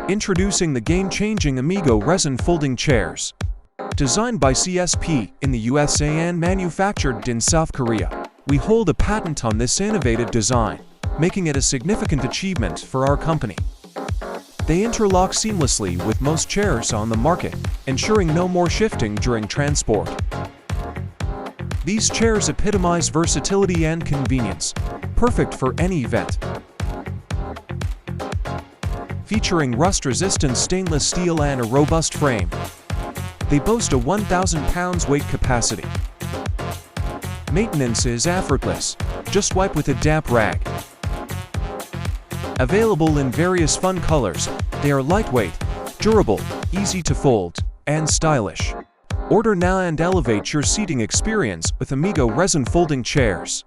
Introducing the game-changing Amigo resin folding chairs. Designed by CSP in the USA and manufactured in South Korea, we hold a patent on this innovative design, making it a significant achievement for our company. They interlock seamlessly with most chairs on the market, ensuring no more shifting during transport. These chairs epitomize versatility and convenience, perfect for any event. Featuring rust-resistant stainless steel and a robust frame, they boast a 1,000 pounds weight capacity. Maintenance is effortless. Just wipe with a damp rag. Available in various fun colors, they are lightweight, durable, easy to fold, and stylish. Order now and elevate your seating experience with Amigo resin folding chairs.